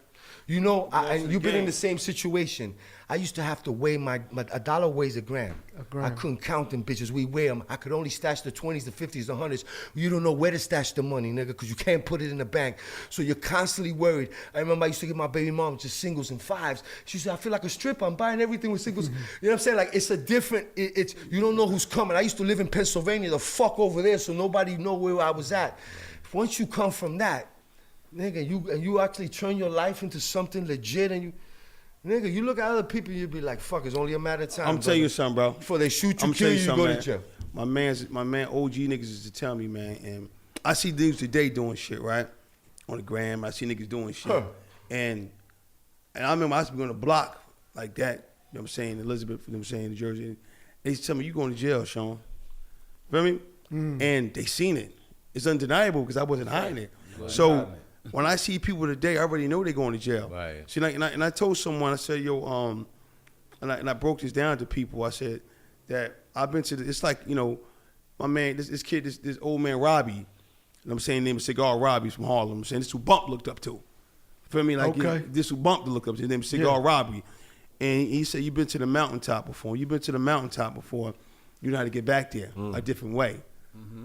You know, and you've been in the same situation. I used to have to weigh a dollar weighs a gram. I couldn't count them bitches. We weigh them. I could only stash the 20s, the 50s, the 100s. You don't know where to stash the money, nigga, because you can't put it in the bank. So you're constantly worried. I remember I used to give my baby mom just singles and fives. She said, I feel like a stripper. I'm buying everything with singles. You know what I'm saying? Like, it's a different, you don't know who's coming. I used to live in Pennsylvania, the fuck over there, so nobody know where I was at. Once you come from that, nigga, you actually turn your life into something legit, and you look at other people, you be like, fuck, it's only a matter of time. I'm telling you something, bro. Before they shoot you, kill you, go to jail. My man, OG niggas is to tell me, man, and I see dudes today doing shit, right? On the gram, I see niggas doing shit. And I remember I used to be on the block like that, you know what I'm saying, Elizabeth, you know what I'm saying, New Jersey. They used to tell me, you going to jail, Shawn. Feel me? And they seen it. It's undeniable because I wasn't hiding it. So when I see people today, I already know they're going to jail. Right. See, like, and I told someone, I said, yo, and I broke this down to people. I said that I've been to it's like, my man, this old man Robbie, you know what I'm saying, name is Cigar Robbie from Harlem. I'm saying this who Bump looked up to. Feel me? Like, this who Bump to look up to. His name is Cigar Robbie. And he said, you've been to the mountaintop before. You've been to the mountaintop before. You know how to get back there a different way.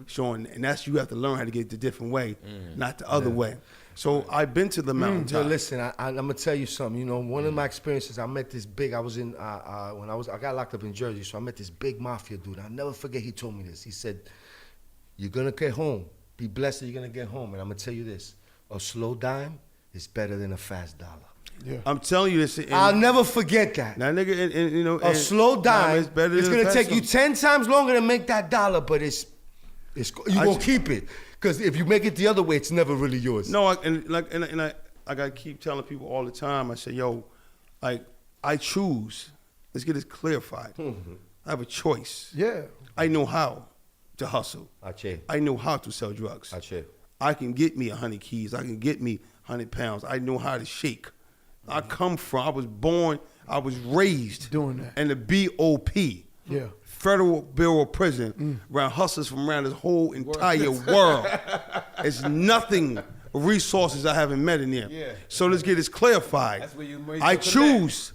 Showing, and that's, you have to learn how to get the different way, not the other way. So I've been to the mountaintop. Listen, I'm gonna tell you something. One of my experiences, I met this big. I was in I got locked up in Jersey, so I met this big mafia dude. I'll never forget. He told me this. He said, "You're gonna get home. Be blessed that you're gonna get home." And I'm gonna tell you this: a slow dime is better than a fast dollar. Yeah. I'm telling you this. I'll never forget that. Now, nigga, a slow dime is better. It's gonna take you 10 times longer to make that dollar, but you gonna keep it. Because if you make it the other way, it's never really yours. No, I gotta keep telling people all the time. I say, yo, like, I choose. Let's get this clarified. I have a choice. Yeah. I know how to hustle. I know how to sell drugs. I can get me 100 keys. I can get me 100 pounds. I know how to shake. I was born, I was raised doing that. And the BOP. Yeah. Federal Bureau of Prison, around hustlers from around this whole entire world. It's nothing resources I haven't met in there. Yeah. So let's get this clarified. That's where I choose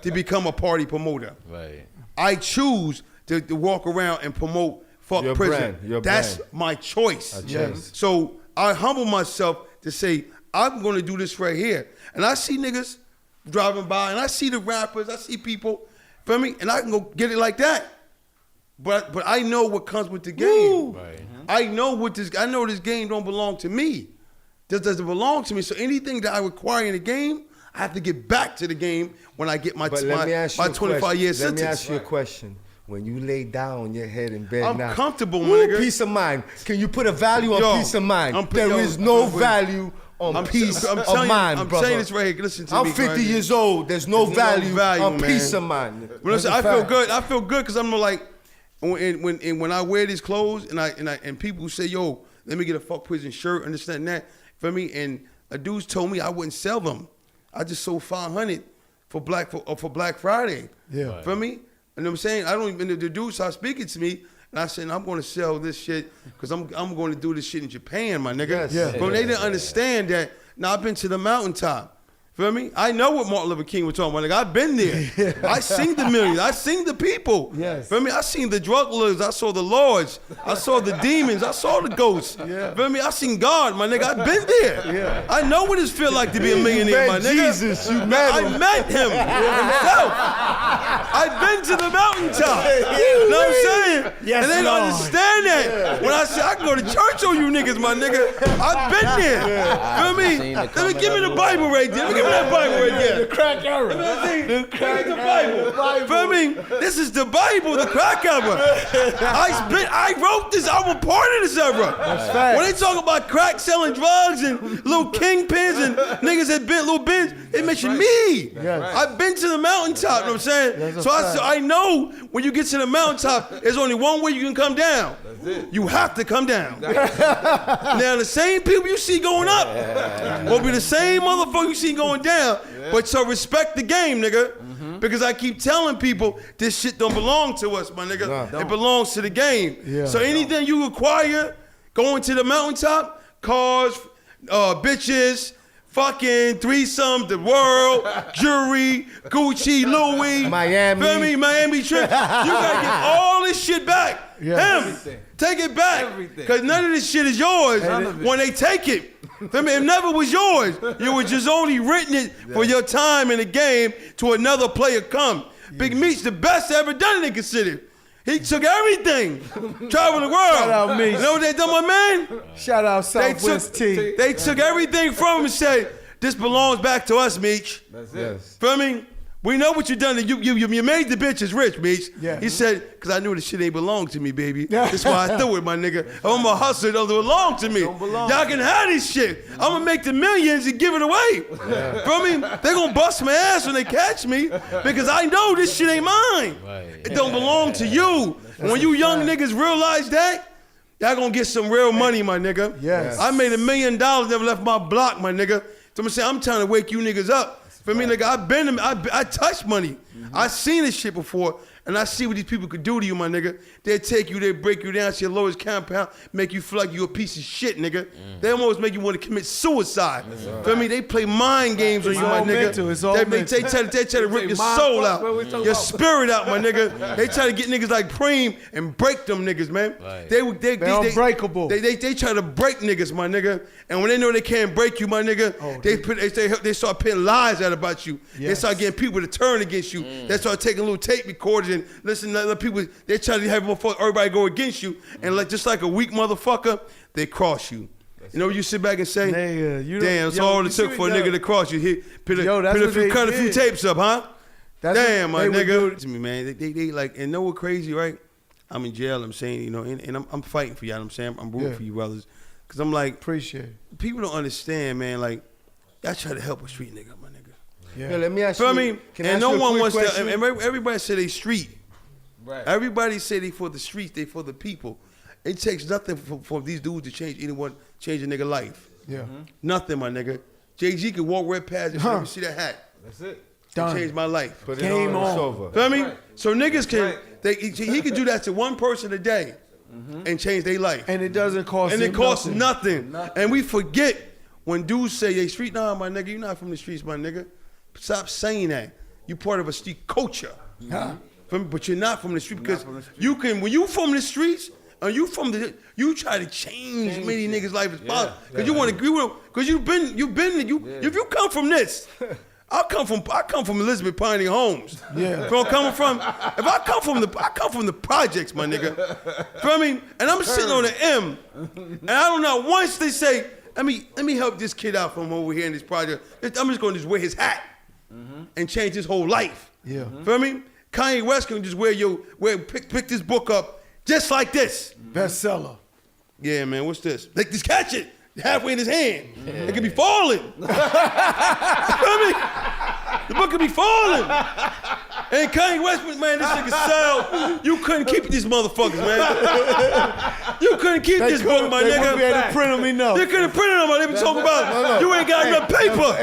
to become a party promoter. Right. I choose to walk around and promote Fck Prison. That's my choice. Yes. So I humble myself to say, I'm going to do this right here. And I see niggas driving by, and I see the rappers, I see people, feel me? And I can go get it like that. But I know what comes with the game. Right. I know this game don't belong to me. This doesn't belong to me. So anything that I require in the game, I have to get back to the game when I get my 25-year sentence. Let me ask you a question. When you lay down on your head in bed now, I'm comfortable, my nigga. Peace of mind. Can you put a value on peace of mind? There is no value on peace of mind, brother. I'm saying this right here. Listen to me. I'm 50 years old. There's no value on peace of mind. But listen, I feel good. I feel good because I'm like, when I wear these clothes and people say, yo, let me get a Fck Prison shirt and this and that, for me. And a dude told me I wouldn't sell them. I just sold 500 for Black Friday. Yeah. For me. You know what I'm saying? I don't even, the dude started speaking to me, and I said, I'm going to sell this shit because I'm going to do this shit in Japan, my nigga. Yes. Yeah. But they didn't understand that. Now, I've been to the mountaintop. Feel me? I know what Martin Luther King was talking about. Like, I've been there. I seen the millions. I seen the people. Yes. Feel me? I seen the drug lords. I saw the lords. I saw the demons. I saw the ghosts. Yeah. Feel me? I seen God, my nigga. I've been there. Yeah. I know what it feel like to be a millionaire, my nigga. Jesus, you met him. I met him himself. I've been to the mountaintop. You know what I'm saying? Yes, and they don't Lord. understand that. Yeah. When I say I can go to church on you niggas, my nigga, I've been there. Feel me? Let me give me the Bible right there. Give me that Bible right there. The crack era. The Bible. Feel me? This is the Bible, the crack era. I wrote this. I'm a part of this era. That's fact. When they talk about crack selling drugs and little kingpins and niggas that been little bins, they mention me. Yes. I've been to the mountaintop. You know what I'm saying? So I know when you get to the mountaintop, there's only one way you can come down. You have to come down. Now the same people you see going up will be the same motherfucker you see going down. But so respect the game, nigga. Because I keep telling people this shit don't belong to us, my nigga. It belongs to the game. Yeah. So anything you acquire going to the mountaintop, cars, bitches, fucking threesome, the world, jewelry, Gucci, Louis, Miami. Feel me? Miami trip. You gotta get all this shit back. Yeah. Him. Take it back. Because none of this shit is yours when they take it. Feel me? It never was yours. You were just only written it for your time in the game to another player come. Big Meech's the best ever done it in City. He took everything. Traveled the world. Shout out Meech. You know what they done, my man? Shout out Southwest T. They took everything from him and said, this belongs back to us, Meech. That's it. Feel me? We know what you done. You made the bitches rich, Meech. Yeah. He said, because I knew the shit ain't belong to me, baby. That's why I threw it, my nigga. I'm a hustler. It don't belong to me. Y'all can have this shit. I'm going to make the millions and give it away. Yeah. Feel me? They going to bust my ass when they catch me because I know this shit ain't mine. Right. It don't belong to you. When you young niggas realize that, y'all going to get some real money, my nigga. Yes. I made $1 million, never left my block, my nigga. So I'm saying, I'm trying to wake you niggas up. For me, nigga, I touched money. I seen this shit before, and I see what these people could do to you, my nigga. They take you, they break you down to your lowest compound, make you feel like you a piece of shit, nigga. They almost make you want to commit suicide. Feel me? They play mind games on you, my nigga. It's all mental. They try to rip your soul out, your spirit out, my nigga. They try to get niggas like Preem and break them niggas, man. They're unbreakable. They try to break niggas, my nigga. And when they know they can't break you, my nigga, they start putting lies out about you. Yes. They start getting people to turn against you. They start taking little tape recorders and listen to other people. They try to have everybody go against you. And like just like a weak motherfucker, they cross you. You know, you sit back and say, damn, it's all it took for a nigga to cross you. Cut a few tapes up, huh? Damn, my nigga. To me, man, they like, and know what crazy, right? I'm in jail, I'm saying, you know, and I'm fighting for y'all, I'm saying, I'm rooting for you brothers. Because I'm like, appreciate it. People don't understand, man, like, y'all try to help a street nigga, my nigga. Yeah, let me ask you. I mean, and no one wants question? to, and everybody say they street. Right. Everybody say they for the streets, they for the people. It takes nothing for these dudes to change a nigga life. Yeah. Nothing, my nigga. JG could walk right past and never see that hat. That's it. Done. Changed my life. Put it Game on. It's over. Feel me? Right. So niggas can, he could do that to one person a day and change their life. And it doesn't cost And it costs nothing. And we forget when dudes say, they street, nah, my nigga, you're not from the streets, my nigga. Stop saying that. You part of a street culture. But you're not from the street because you can, when you from the streets, and you from the, you try to change many niggas' life as possible. Because you want to, because if you come from this, I come from Elizabeth Piney Homes. Yeah. If I come from the projects, my nigga. Feel me? And I'm sitting on the M, and I don't know, once they say, let me help this kid out from over here in this project. I'm just gonna wear his hat and change his whole life. Yeah. Feel me? Kanye West can just pick this book up just like this. Bestseller. Yeah, man, what's this? Like, just catch it. Halfway in his hand. It could be falling. Feel me? The book could be falling. And Kanye West, man, this nigga sell. You couldn't keep these motherfuckers, man. You couldn't keep this book, my nigga. They had to print them enough. They couldn't print them. They be talking about you ain't got enough paper.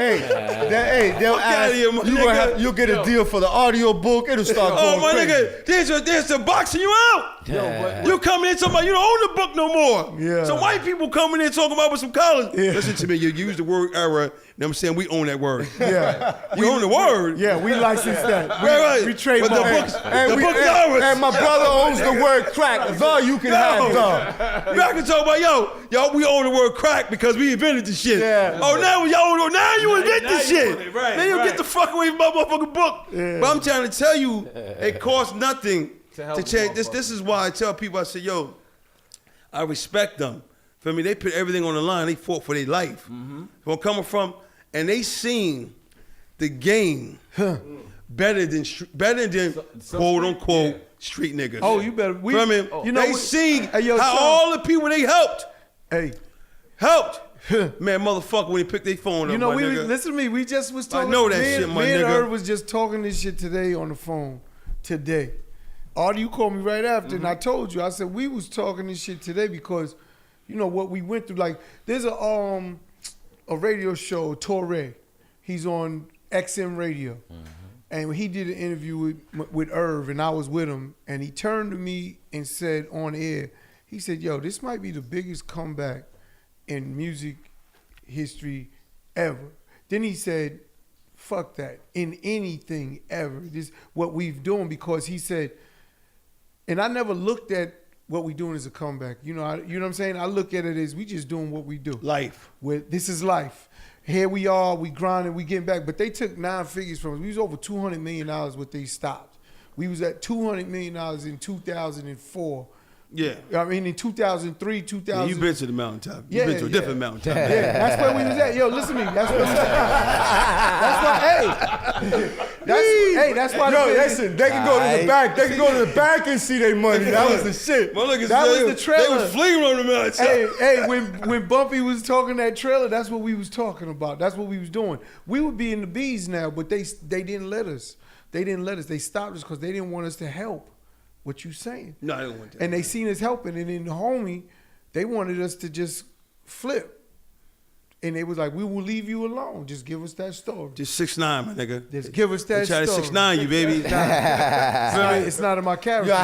They'll ask, you'll get a deal for the audio book. It'll start going my crazy. nigga, there's a boxing you out. You coming in talking about you don't own the book no more. Yeah. So white people coming in talking about with some college. Yeah. Listen to me, you use the word era. You know what I'm saying? We own that word. Yeah. We own the word. Yeah, we license that. Right. We trademark. But the book ours. And my brother owns the word crack. You can have the. I can talk about yo, we own the word crack because we invented the shit. Yeah. Oh, now you invent the shit. Right, then you get the fuck away from my motherfucking book. Yeah. But I'm trying to tell you, it costs nothing to change. This is why I tell people, I say, yo, I respect them. For me, they put everything on the line. They fought for their life. Where I'm coming from, and they seen the game better than quote unquote street niggas. Oh, you better. They seen how all the people they helped. Helped. Man, motherfucker, when they picked their phone up, my nigga. Listen to me. We just was talking. I know that shit, my nigga. Me and Irv was just talking this shit today on the phone. Today. Artie, you called me right after, and I told you. I said, we was talking this shit today because, you know, what we went through. Like, there's a radio show, Torre. He's on XM Radio. And he did an interview with Irv, and I was with him. And he turned to me and said on air, he said, yo, this might be the biggest comeback in music history ever. Then he said, fuck that, in anything ever. This what we've doing, because he said, and I never looked at what we doing as a comeback. You know what I'm saying? I look at it as we just doing what we do. Life. This is life. Here we are, we grinding, we getting back. But they took 9 figures from us. We was over $200 million what they stopped. We was at $200 million in 2004. Yeah. I mean, in 2003, 2000. You've been to the mountaintop. You've been to a different mountaintop. Yeah, that's where we was at. Yo, listen to me. That's where we was at. That's why. Yo, listen, they can go to the bank. They can go to the bank and see their money. That was the shit. That was the trailer. They was fleeing on the mountaintop. Hey, when Bumpy was talking that trailer, that's what we was talking about. That's what we was doing. We would be in the B's now, but they didn't let us. They didn't let us. They stopped us because they didn't want us to help. What you saying? No, I don't want that. And they seen us helping, and then the homie, they wanted us to just flip. And they was like, we will leave you alone. Just give us that story. Just 6'9", my nigga. Just give us that story. Try to 6'9", you baby. It's not in my character. Yo,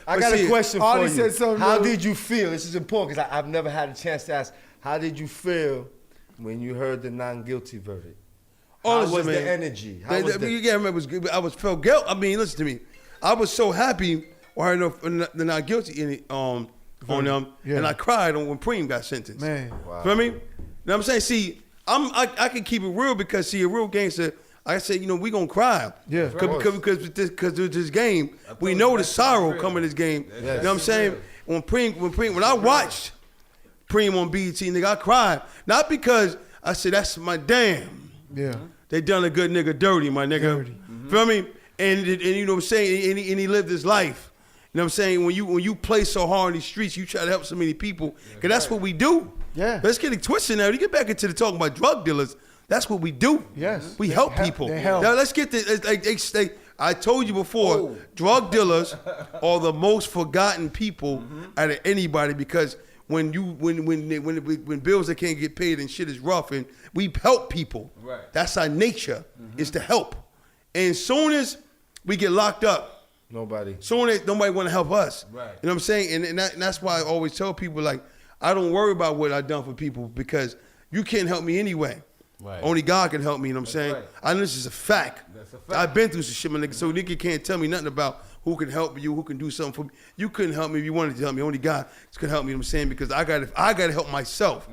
I got a question for you. Said something. How did you feel? This is important because I've never had a chance to ask. How did you feel when you heard the non-guilty verdict? How was the energy? It was good. I felt guilt. I mean, listen to me. I was so happy when I heard they're not guilty on them, and I cried when Preem got sentenced. Man, wow. Feel me? You know what I'm saying? See, I can keep it real because, see, a real gangster, I say, you know, we gonna cry. Yeah. Because this game, we know the sorrow coming in this game. Yes. You know what I'm saying? When I watched Preem on BET, nigga, I cried. Not because I said, that's my damn. Yeah. They done a good nigga dirty, my nigga. Dirty. Feel me? And you know what I'm saying? And he lived his life. You know what I'm saying? When you play so hard in these streets, you try to help so many people. Because that's what we do. Yeah. Let's get it twisted now. You get back into the talking about drug dealers. That's what we do. Yes. We help people. They help. Now let's get the I told you before, drug dealers are the most forgotten people out of anybody, because when bills that can't get paid and shit is rough, and we help people. Right. That's our nature, is to help. And soon as we get locked up, nobody want to help us. Right. You know what I'm saying? And that's why I always tell people, like, I don't worry about what I've done for people, because you can't help me anyway. Right. Only God can help me, you know what I'm saying? Right. I know this is a fact. That's a fact. I've been through some shit, my nigga, so nigga can't tell me nothing about who can help you, who can do something for me. You couldn't help me if you wanted to help me. Only God could help me, you know what I'm saying? Because I got to help myself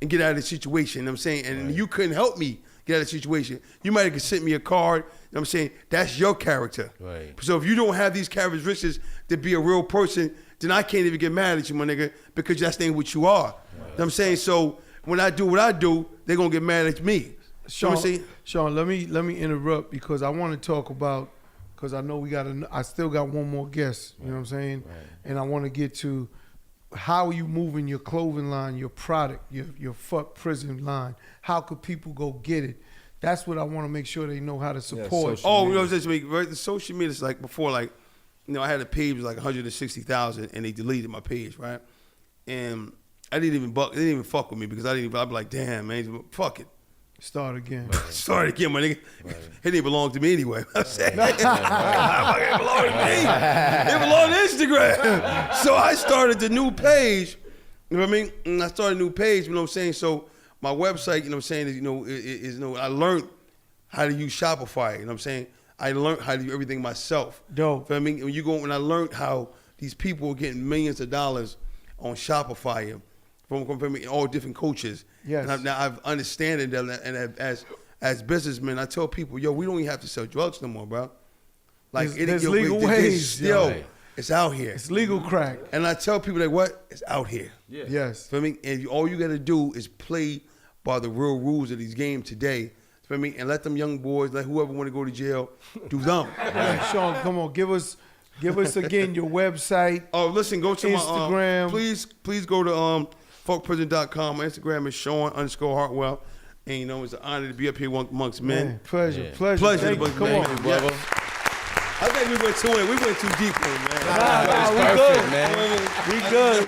and get out of the situation, you know what I'm saying? And you couldn't help me get out of the situation. You might have sent me a card, you know what I'm saying? That's your character. Right. So if you don't have these characteristics to be a real person, then I can't even get mad at you, my nigga, because that's ain't what you are. Right. You know what I'm saying? So when I do what I do, they're going to get mad at me. Shawn, let me interrupt, because I want to talk about, because I know I still got one more guest, you know what I'm saying? Right. And I want to get to how are you moving your clothing line, your product, your Fck Prison line. How could people go get it? That's what I want to make sure they know how to support. You know, this week, right? The social media is like before, like, you know, I had a page with like 160,000, and they deleted my page, right? And I didn't even fuck with me, because I'd be like, damn, man, fuck it. Start again. Start again, my nigga. It didn't belong to me anyway. I'm saying. It belonged to me. It belonged to Instagram. So I started the new page. You know what I mean? And I started a new page, you know what I'm saying? So my website, you know what I'm saying, is I learned how to use Shopify, you know what I'm saying? I learned how to do everything myself. Dope. You know what I mean? When I learned how these people were getting millions of dollars on Shopify from all different coaches. Yes. And I've understanding that, and as businessmen, I tell people, yo, we don't even have to sell drugs no more, bro. Like there's legal ways. It's out here. It's legal crack. And I tell people that what? It's out here. Yeah. Yes. For me, and all you got to do is play by the real rules of these games today. For me, and let them young boys, let whoever want to go to jail, do them. Yeah, Shawn, come on, give us again your website. Oh, listen, go to Instagram. My please go to FckPrison.com. My Instagram is Shawn_Hartwell, and you know it's an honor to be up here amongst men. Man, pleasure. Come on, brother. I think we went too deep on it, man. Nah, we good, man. We good.